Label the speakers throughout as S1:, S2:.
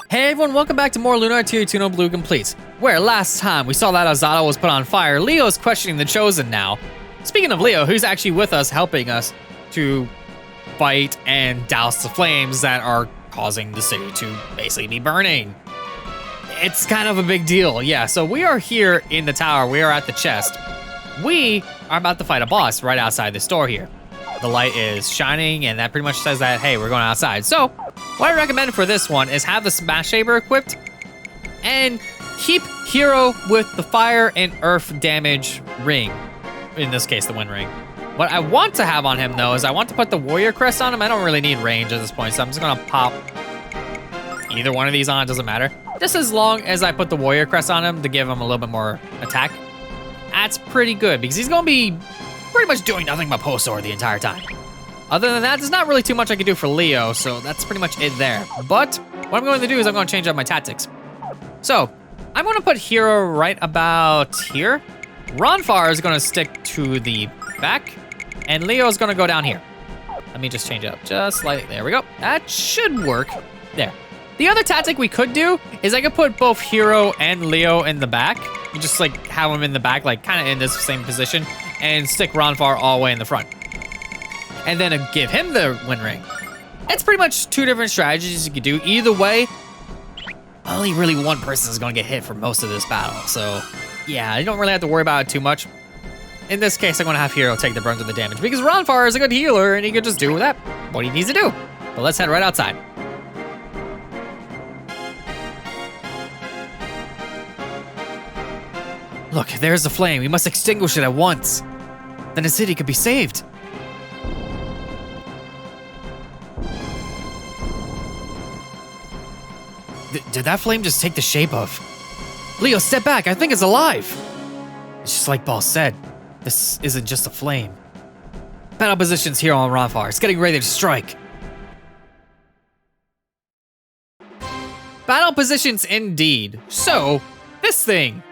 S1: Hey everyone, welcome back to more Lunar Tier 2 No Blue Completes, where last time we saw that Azado was put on fire, Leo's questioning the Chosen now. Speaking of Leo, who's actually with us, helping us to fight and douse the flames that are causing the city to basically be burning. It's kind of a big deal, yeah. So we are here in the tower, we are at the chest. We are about to fight a boss right outside this door here. The light is shining, and that pretty much says that, hey, we're going outside. So, what I recommend for this one is have the Smash Saber equipped, and keep Hero with the fire and earth damage ring. In this case, the wind ring. What I want to have on him, though, is I want to put the warrior crest on him. I don't really need range at this point, so I'm just gonna pop either one of these on, it doesn't matter. Just as long as I put the warrior crest on him to give him a little bit more attack. That's pretty good, because he's gonna be pretty much doing nothing but post sword the entire time. Other than that, there's not really too much I can do for Leo, so that's pretty much it there. But what I'm going to do is I'm going to change up my tactics. So I'm going to put Hero right about here. Ronfar is going to stick to the back, and Leo is going to go down here. Let me just change it up just like, there we go. That should work. There. The other tactic we could do is I could put both Hero and Leo in the back. You just like have them in the back, like kind of in this same position, and stick Ronfar all the way in the front. And then give him the wind ring. It's pretty much two different strategies you could do. Either way, only really one person is gonna get hit for most of this battle. So yeah, you don't really have to worry about it too much. In this case, I'm gonna have Hero take the brunt of the damage because Ronfar is a good healer and he could just do that what he needs to do. But let's head right outside. Look, there's the flame. We must extinguish it at once. Then the city could be saved. Did that flame just take the shape of? Leo, step back. I think it's alive. It's just like Ball said. This isn't just a flame. Battle positions here on Ronfar. It's getting ready to strike. Battle positions indeed. So, this thing.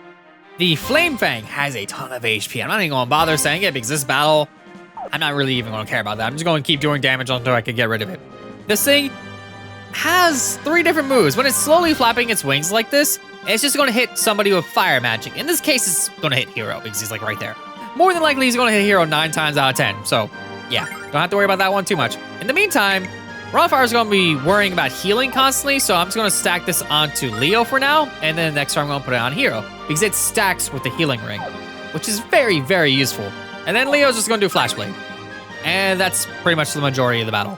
S1: The Flame Fang has a ton of HP. I'm not even gonna bother saying it because this battle, I'm not really even gonna care about that. I'm just gonna keep doing damage until I can get rid of it. This thing has 3 different moves. When it's slowly flapping its wings like this, it's just gonna hit somebody with fire magic. In this case, it's gonna hit Hero because he's like right there. More than likely, he's gonna hit Hero 9 times out of 10. So yeah, don't have to worry about that one too much. In the meantime, Ronfar is gonna be worrying about healing constantly, so I'm just gonna stack this onto Leo for now, and then next turn I'm gonna put it on Hero, because it stacks with the healing ring, which is very, very useful. And then Leo's just gonna do Flash Blade. And that's pretty much the majority of the battle.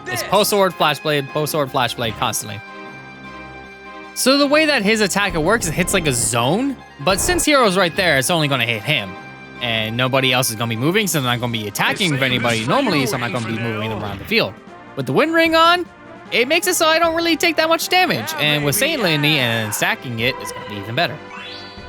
S1: It's post sword, Flash Blade constantly. So the way that his attack works, it hits like a zone, but since Hero's right there, it's only gonna hit him. And nobody else is gonna be moving, so I'm not gonna be attacking with anybody normally, so I'm not gonna be moving them around the field. With the wind ring on, it makes it so I don't really take that much damage. And with Saint Lindy and stacking it, it's gonna be even better.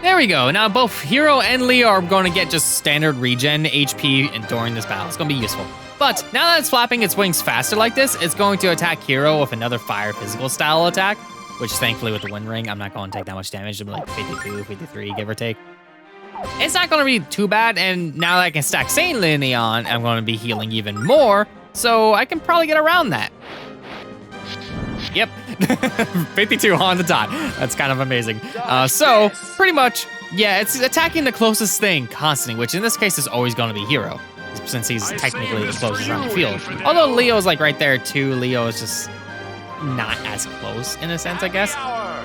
S1: There we go. Now both Hero and Leo are going to get just standard regen HP during this battle. It's gonna be useful. But now that it's flapping its wings faster like this, it's going to attack Hero with another fire physical style attack, which thankfully with the wind ring, I'm not going to take that much damage. It'll be like 52, 53, give or take. It's not gonna be too bad, and now that I can stack Saint Lindy on, I'm gonna be healing even more. So I can probably get around that. Yep, 52 on the dot. That's kind of amazing. So pretty much, yeah, it's attacking the closest thing constantly, which in this case is always going to be Hero, since he's technically the closest on the field. Although Leo's like right there too. Leo is just not as close in a sense, I guess.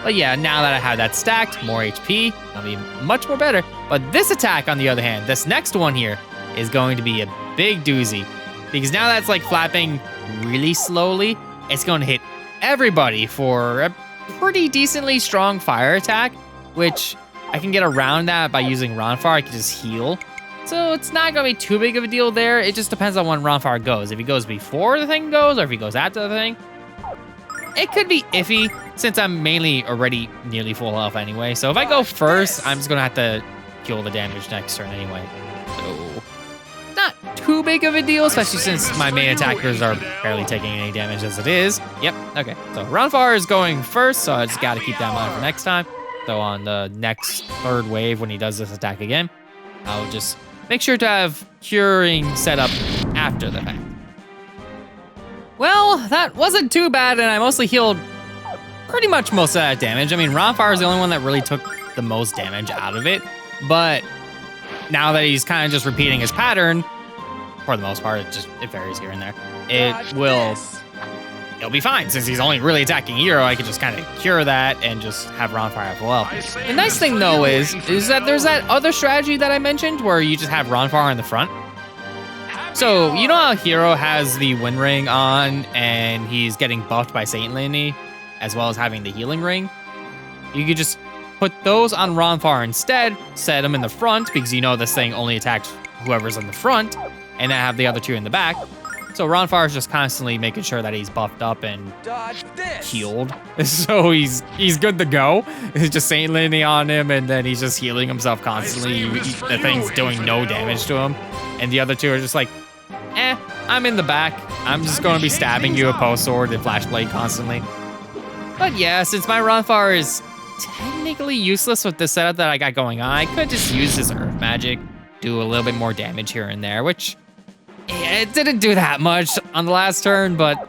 S1: But yeah, now that I have that stacked, more HP, that'll be much more better. But this attack, on the other hand, this next one here is going to be a big doozy. Because now that's like flapping really slowly, it's going to hit everybody for a pretty decently strong fire attack, which I can get around that by using Ronfar. I can just heal. So it's not going to be too big of a deal there. It just depends on when Ronfar goes. If he goes before the thing goes or if he goes after the thing, it could be iffy since I'm mainly already nearly full health anyway. So if I go first, I'm just going to have to kill the damage next turn anyway. So not too big of a deal, especially since my main attackers are barely taking any damage as it is. Yep, okay. So Ronfar is going first, so I just got to keep that in mind for next time. So on the next third wave, when he does this attack again, I'll just make sure to have curing set up after the fact. Well, that wasn't too bad, and I mostly healed pretty much most of that damage. I mean, Ronfire is the only one that really took the most damage out of it. But now that he's kind of just repeating his pattern, for the most part, it varies here and there. It'll be fine since he's only really attacking Hero. I could just kind of cure that and just have Ronfire as well. The nice thing though is that there's that other strategy that I mentioned where you just have Ronfire in the front. So you know how Hero has the Wind Ring on and he's getting buffed by Saint Lini, as well as having the Healing Ring? You could just put those on Ronfire instead, set them in the front because you know this thing only attacks whoever's in the front, and then have the other two in the back. So Ronfire is just constantly making sure that he's buffed up and healed. So he's good to go. It's just Saint Lini on him, and then he's just healing himself constantly. The thing's doing no damage to him. And the other two are just like, I'm in the back. I'm just going to be stabbing you with Post Sword and Flash Blade constantly. But yeah, since my Ronfire is technically useless with the setup that I got going on, I could just use his Earth Magic, do a little bit more damage here and there, which it didn't do that much on the last turn, but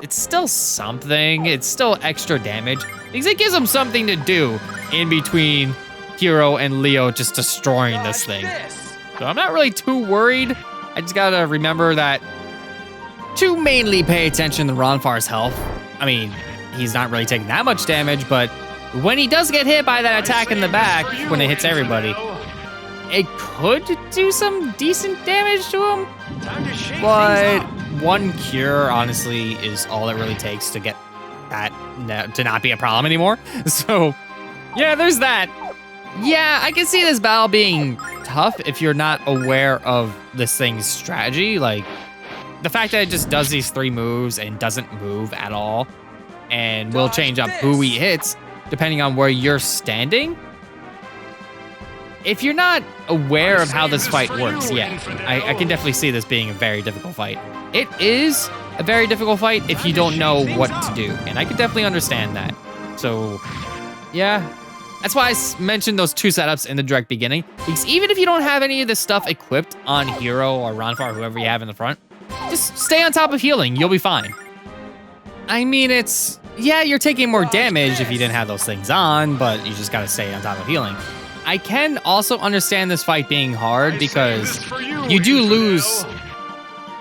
S1: it's still something. It's still extra damage because it gives him something to do in between Hero and Leo just destroying this thing. So I'm not really too worried. I just gotta remember that to mainly pay attention to Ronfire's health. I mean, he's not really taking that much damage, but when he does get hit by that attack in the back, when it hits everybody, it could do some decent damage to him. But one cure, honestly, is all it really takes to get that to not be a problem anymore. So, yeah, there's that. Yeah, I can see this battle being tough if you're not aware of this thing's strategy. Like, the fact that it just does these 3 moves and doesn't move at all, and will change up who he hits depending on where you're standing. If you're not aware of how this fight works, yeah, I can definitely see this being a very difficult fight. It is a very difficult fight if you don't know what to do, and I can definitely understand that. So, yeah, that's why I mentioned those 2 setups in the direct beginning, because even if you don't have any of this stuff equipped on Hero or Ronfire, whoever you have in the front, just stay on top of healing, you'll be fine. I mean, yeah, you're taking more damage if you didn't have those things on, but you just gotta stay on top of healing. I can also understand this fight being hard because you do lose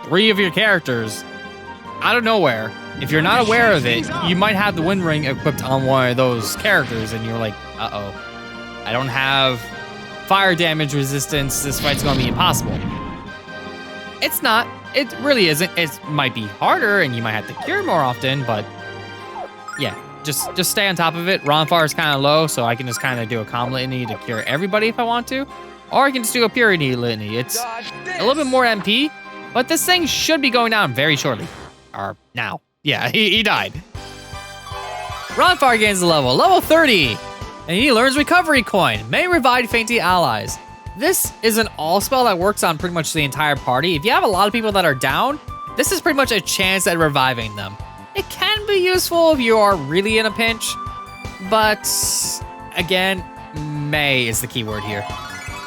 S1: 3 of your characters out of nowhere. If you're not aware of it, you might have the Wind Ring equipped on one of those characters and you're like, uh-oh, I don't have fire damage resistance. This fight's gonna be impossible. It's not. It really isn't. It might be harder and you might have to cure more often, but yeah. Just stay on top of it. Ronfire is kind of low, so I can just kind of do a calm litany to cure everybody if I want to. Or I can just do a purity litany. It's a little bit more MP, but this thing should be going down very shortly. Or now. Yeah, he died. Ronfire gains a level 30. And he learns Recovery Coin. May revive fainting allies. This is an all spell that works on pretty much the entire party. If you have a lot of people that are down, this is pretty much a chance at reviving them. It can be useful if you are really in a pinch, but again, May is the key word here.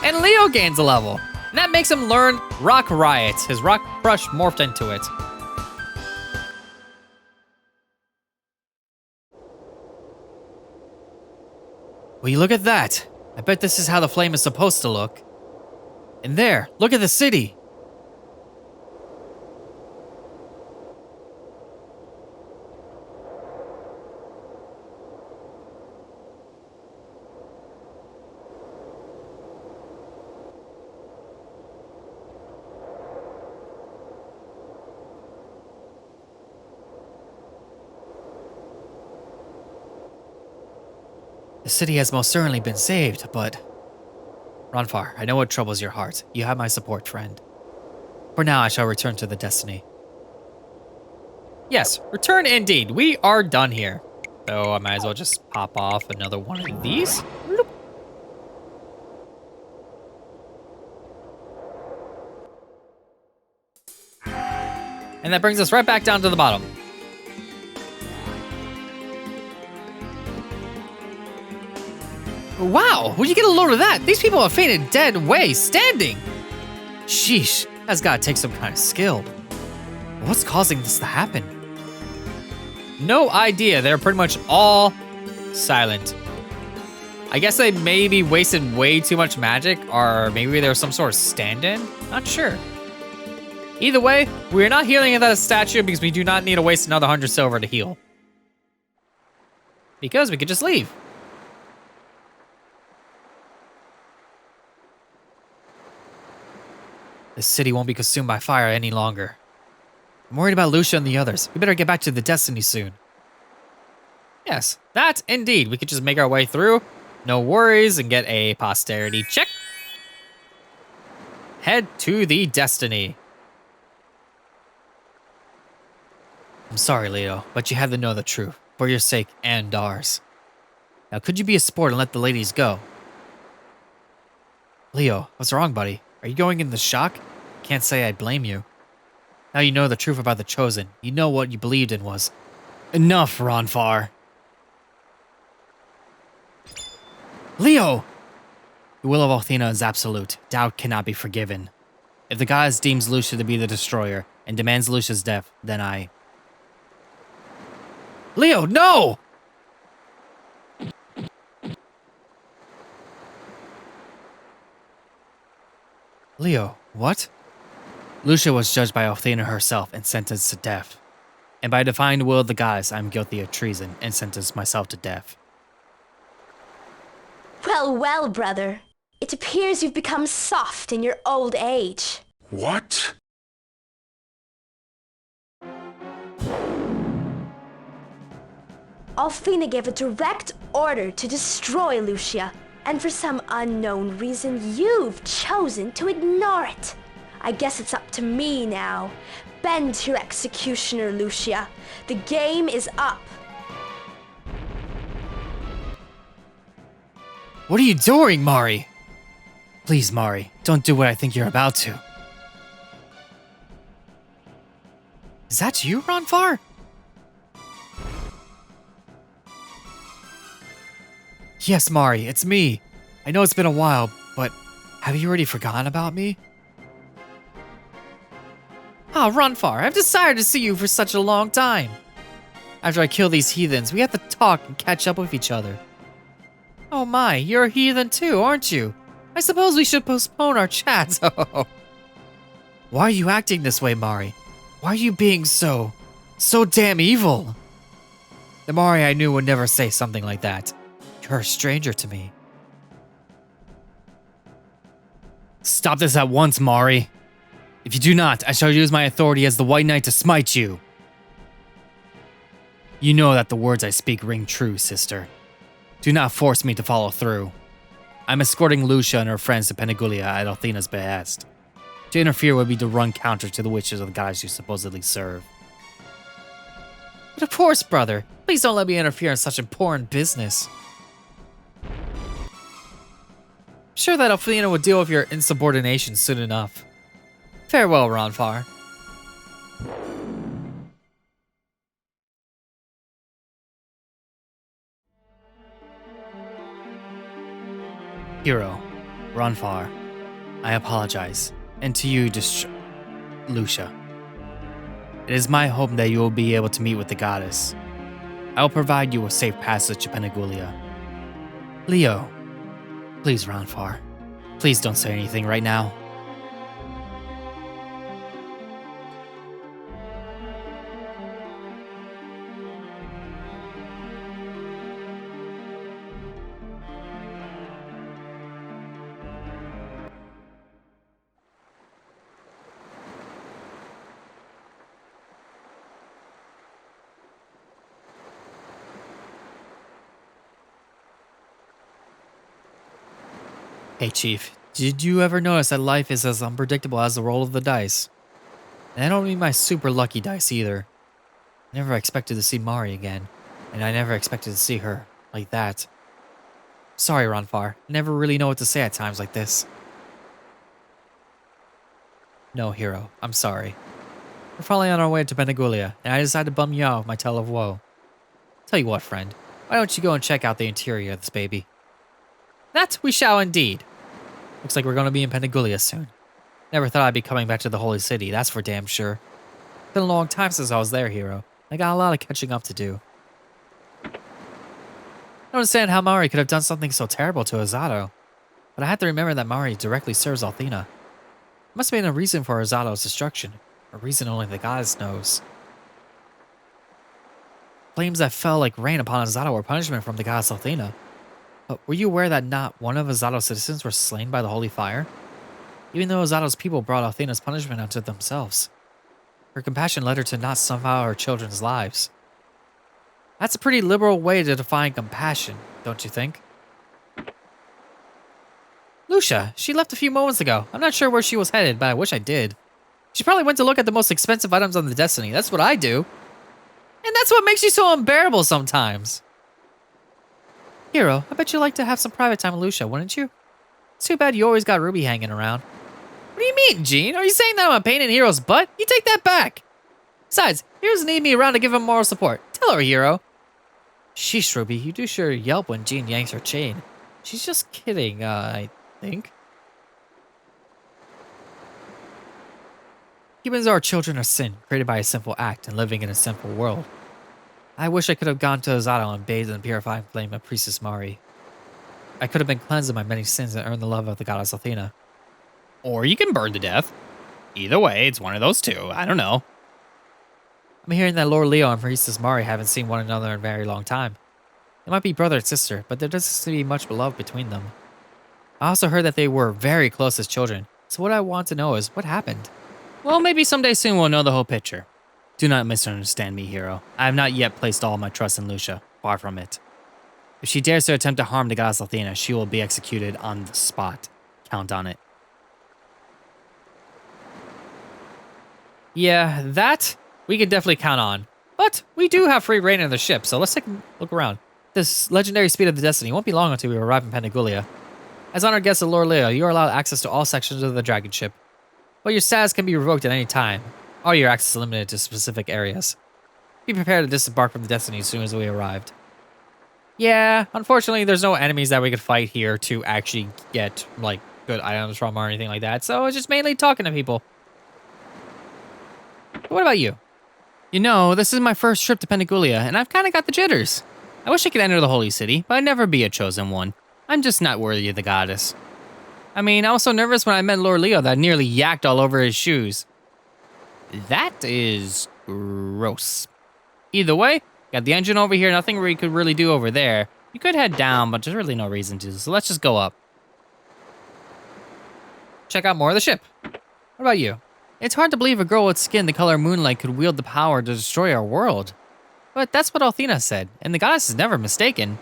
S1: And Leo gains a level, and that makes him learn Rock Riot. His Rock Crush morphed into it. Will you look at that? I bet this is how the flame is supposed to look. And there, look at the city. The city has most certainly been saved, but... Ronfire, I know what troubles your heart. You have my support, friend. For now, I shall return to the Destiny. Yes, return indeed. We are done here. So I might as well just pop off another one of these. Bloop. And that brings us right back down to the bottom. Wow, would you get a load of that? These people have fainted dead way, standing. Sheesh, that's gotta take some kind of skill. What's causing this to happen? No idea. They're pretty much all silent. I guess they maybe wasted way too much magic, or maybe there was some sort of stand-in? Not sure. Either way, we're not healing at that statue because we do not need to waste another 100 silver to heal. Because we could just leave. This city won't be consumed by fire any longer. I'm worried about Lucia and the others. We better get back to the Destiny soon. Yes, that indeed. We could just make our way through. No worries, and get a posterity check. Head to the Destiny. I'm sorry, Leo, but you had to know the truth. For your sake and ours. Now, could you be a sport and let the ladies go? Leo, what's wrong, buddy? Are you going into shock? Can't say I blame you. Now you know the truth about the Chosen. You know what you believed in was. Enough, Ronfar. Leo! The will of Athena is absolute. Doubt cannot be forgiven. If the goddess deems Lucia to be the destroyer and demands Lucia's death, then I... Leo, no! Leo, what? Lucia was judged by Athena herself and sentenced to death. And by divine will of the goddess, I am guilty of treason and sentenced myself to death.
S2: Well, well, brother. It appears you've become soft in your old age.
S3: What?
S2: Athena gave a direct order to destroy Lucia, and for some unknown reason, you've chosen to ignore it. I guess it's up to me now. Bend to your executioner, Lucia. The game is up.
S1: What are you doing, Mari? Please, Mari, don't do what I think you're about to. Is that you, Ronfar? Yes, Mari, it's me. I know it's been a while, but have you already forgotten about me? Ah, Ronfar, I've desired to see you for such a long time. After I kill these heathens, we have to talk and catch up with each other. Oh my, you're a heathen too, aren't you? I suppose we should postpone our chats. Why are you acting this way, Mari? Why are you being so damn evil? The Mari I knew would never say something like that. You're a stranger to me. Stop this at once, Mari. If you do not, I shall use my authority as the White Knight to smite you. You know that the words I speak ring true, sister. Do not force me to follow through. I'm escorting Lucia and her friends to Penigulia at Athena's behest. To interfere would be to run counter to the wishes of the gods you supposedly serve. But of course, brother. Please don't let me interfere in such important business. I'm sure that Athena will deal with your insubordination soon enough. Farewell, Ronfar. Hero, Ronfar, I apologize, and to you, Lucia. It is my hope that you will be able to meet with the goddess. I will provide you with safe passage to Penigulia. Leo, please, Ronfar, please don't say anything right now. Hey Chief, did you ever notice that life is as unpredictable as the roll of the dice? And I don't mean my super lucky dice either. I never expected to see Mari again, and I never expected to see her like that. Sorry, Ronfar, I never really know what to say at times like this. No, Hero, I'm sorry. We're finally on our way to Penigulia, and I decided to bum you out with my tale of woe. Tell you what, friend, why don't you go and check out the interior of this baby? That we shall indeed. Looks like we're going to be in Penigulia soon. Never thought I'd be coming back to the Holy City, that's for damn sure. Been a long time since I was there, Hero. I got a lot of catching up to do. I don't understand how Mari could have done something so terrible to Azado, but I had to remember that Mari directly serves Althena. There must have been a reason for Azado's destruction, a reason only the goddess knows. Flames that fell like rain upon Azado were punishment from the goddess Althena. But were you aware that not one of Azado's citizens were slain by the holy fire? Even though Azado's people brought Althena's punishment onto themselves. Her compassion led her to not somehow her children's lives. That's a pretty liberal way to define compassion, don't you think? Lucia, she left a few moments ago. I'm not sure where she was headed, but I wish I did. She probably went to look at the most expensive items on the Destiny. That's what I do. And that's what makes you so unbearable sometimes. Hero, I bet you'd like to have some private time with Lucia, wouldn't you? It's too bad you always got Ruby hanging around. What do you mean, Jean? Are you saying that I'm a pain in Hero's butt? You take that back. Besides, Hero doesn't need me around to give him moral support. Tell her, Hero. Sheesh, Ruby, you do sure yelp when Jean yanks her chain. She's just kidding, I think. Humans are children of sin, created by a sinful act and living in a sinful world. I wish I could have gone to Azado and bathed in the purifying flame of Priestess Mari. I could have been cleansed of my many sins and earned the love of the goddess Althena. Or you can burn to death. Either way, it's one of those two. I don't know. I'm hearing that Lord Leo and Priestess Mari haven't seen one another in a very long time. They might be brother and sister, but there doesn't seem to be much love between them. I also heard that they were very close as children, so what I want to know is what happened. Well, maybe someday soon we'll know the whole picture. Do not misunderstand me, Hero. I have not yet placed all my trust in Lucia. Far from it. If she dares to attempt to harm the goddess Althena, she will be executed on the spot. Count on it. Yeah, that we could definitely count on. But we do have free reign of the ship, so let's take a look around. This legendary speed of the Destiny won't be long until we arrive in Pandagulia. As honored guest of Lord Leo, you are allowed access to all sections of the dragon ship. But your status can be revoked at any time. All your access is limited to specific areas. Be prepared to disembark from the Destiny as soon as we arrived. Yeah, unfortunately, there's no enemies that we could fight here to actually get, like, good items from or anything like that, so it's just mainly talking to people. But what about you? You know, this is my first trip to Pandagulia, and I've kind of got the jitters. I wish I could enter the Holy City, but I'd never be a chosen one. I'm just not worthy of the goddess. I mean, I was so nervous when I met Lord Leo that I nearly yacked all over his shoes. That is gross. Either way, got the engine over here, nothing we could really do over there. You could head down, but there's really no reason to, so let's just go up. Check out more of the ship. What about you? It's hard to believe a girl with skin the color moonlight could wield the power to destroy our world. But that's what Althena said, and the goddess is never mistaken.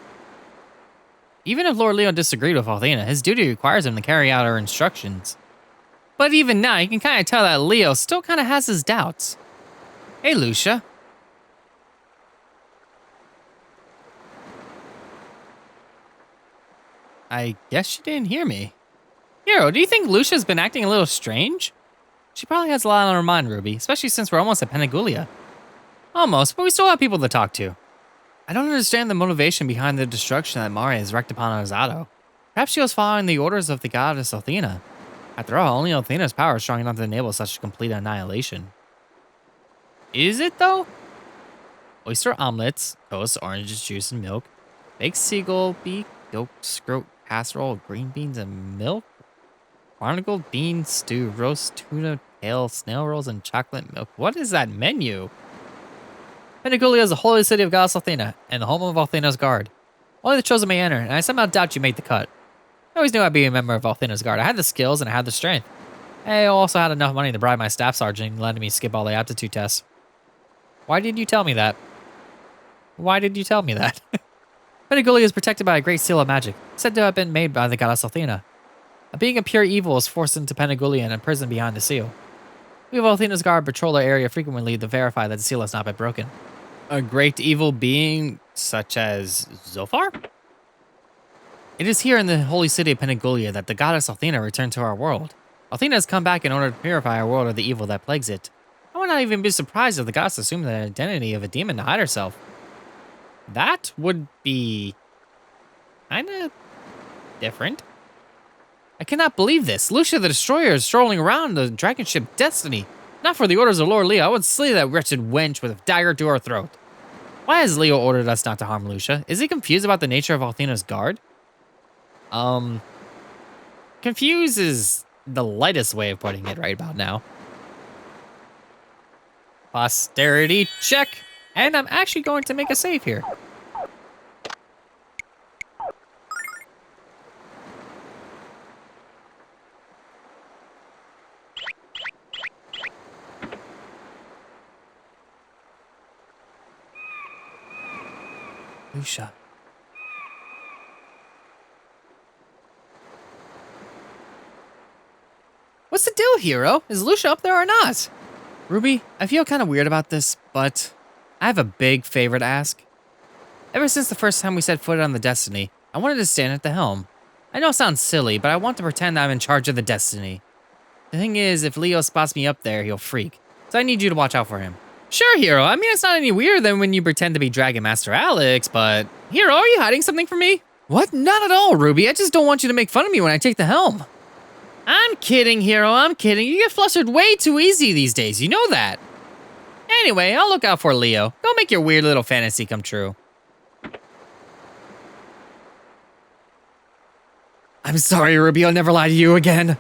S1: Even if Lord Leo disagreed with Althena, his duty requires him to carry out her instructions. But even now, you can kind of tell that Leo still kind of has his doubts. Hey, Lucia. I guess you didn't hear me. Hero, do you think Lucia's been acting a little strange? She probably has a lot on her mind, Ruby, especially since we're almost at Pandagulia. Almost, but we still have people to talk to. I don't understand the motivation behind the destruction that Mari has wreaked upon Azado. Perhaps she was following the orders of the goddess Althena. After all, only Althena's power is strong enough to enable such complete annihilation. Is it, though? Oyster omelets, toast, orange juice, and milk. Baked seagull, beak, yolk, scrote, casserole, green beans, and milk. Barnacle bean stew, roast tuna, tail, snail rolls, and chocolate milk. What is that menu? Pandagulia is the holy city of goddess Althena, and the home of Althena's guard. Only the chosen may enter, and I somehow doubt you made the cut. I always knew I'd be a member of Althena's guard. I had the skills and I had the strength. I also had enough money to bribe my staff sergeant and letting me skip all the aptitude tests. Why did you tell me that? Why did you tell me that? Pandagulia is protected by a great seal of magic, said to have been made by the goddess Althena. A being of pure evil is forced into Pandagulia and imprisoned behind the seal. We of Althena's guard patrol our area frequently to verify that the seal has not been broken. A great evil being such as Zophar? It is here in the holy city of Pandagulia that the goddess Althena returned to our world. Althena has come back in order to purify our world of the evil that plagues it. I would not even be surprised if the goddess assumed the identity of a demon to hide herself. That would be kinda different. I cannot believe this. Lucia the Destroyer is strolling around the dragon ship Destiny. Not for the orders of Lord Leo, I would slay that wretched wench with a dagger to her throat. Why has Leo ordered us not to harm Lucia? Is he confused about the nature of Althena's guard? Confused is the lightest way of putting it right about now. Posterity check. And I'm actually going to make a save here. Lucia. What's the deal, hero? Is Lucia up there or not? Ruby, I feel kind of weird about this, but I have a big favor to ask. Ever since the first time we set foot on the Destiny, I wanted to stand at the helm. I know it sounds silly, but I want to pretend I'm in charge of the Destiny. The thing is, if Leo spots me up there, he'll freak. So I need you to watch out for him. Sure, hero. I mean, it's not any weirder than when you pretend to be Dragon Master Alex, but... Hero, are you hiding something from me? What? Not at all, Ruby. I just don't want you to make fun of me when I take the helm. I'm kidding, hero. I'm kidding. You get flustered way too easy these days. You know that. Anyway, I'll look out for Leo. Go make your weird little fantasy come true. I'm sorry, Ruby. I'll never lie to you again.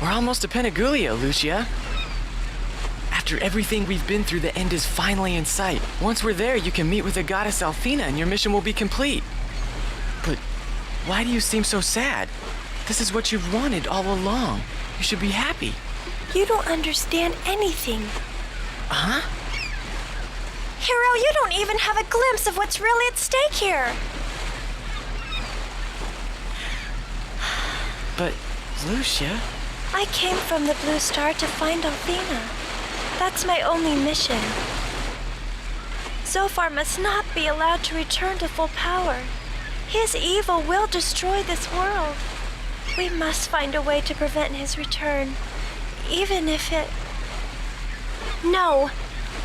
S3: We're almost to Penigulia, Lucia. After everything we've been through, the end is finally in sight. Once we're there, you can meet with the goddess Althena and your mission will be complete. But why do you seem so sad? This is what you've wanted all along. You should be happy.
S4: You don't understand anything.
S3: Huh?
S4: Hero, you don't even have a glimpse of what's really at stake here.
S3: But, Lucia...
S4: I came from the Blue Star to find Althena. That's my only mission. Zophar must not be allowed to return to full power. His evil will destroy this world. We must find a way to prevent his return, even if it... No!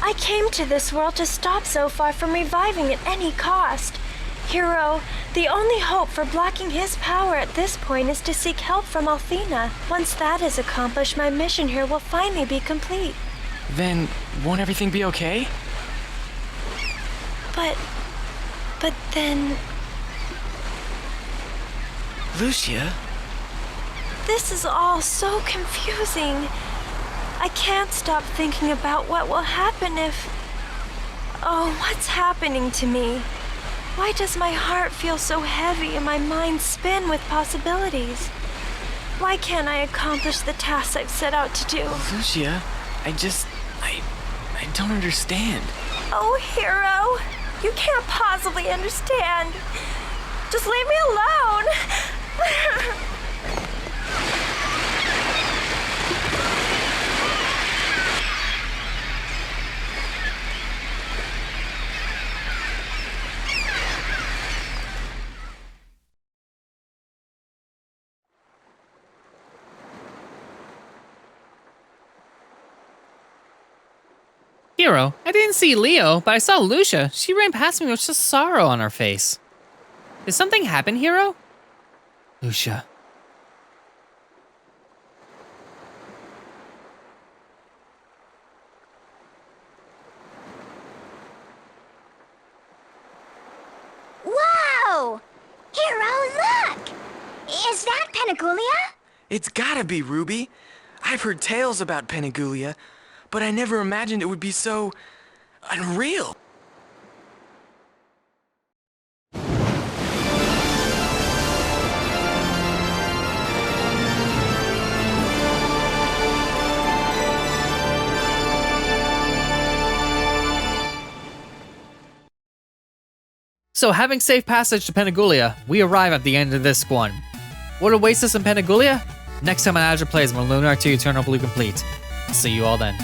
S4: I came to this world to stop Zophar from reviving at any cost. Hero, the only hope for blocking his power at this point is to seek help from Althena. Once that is accomplished, my mission here will finally be complete.
S3: Then, won't everything be okay?
S4: But then...
S3: Lucia?
S4: This is all so confusing. I can't stop thinking about what will happen if... Oh, what's happening to me? Why does my heart feel so heavy and my mind spin with possibilities? Why can't I accomplish the tasks I've set out to do?
S3: Lucia, I don't understand.
S4: Oh, hero, you can't possibly understand. Just leave me alone.
S1: Hero, I didn't see Leo, but I saw Lucia. She ran past me with just sorrow on her face. Did something happen, Hero? Lucia.
S5: Whoa! Hero, look! Is that Penigulia?
S3: It's gotta be, Ruby. I've heard tales about Penigulia, but I never imagined it would be so... unreal.
S1: So having safe passage to Penigulia, we arrive at the end of this one. What awaits us in Penigulia? Next time on Azure Plays when Lunar 2 Eternal Blue complete. I'll see you all then.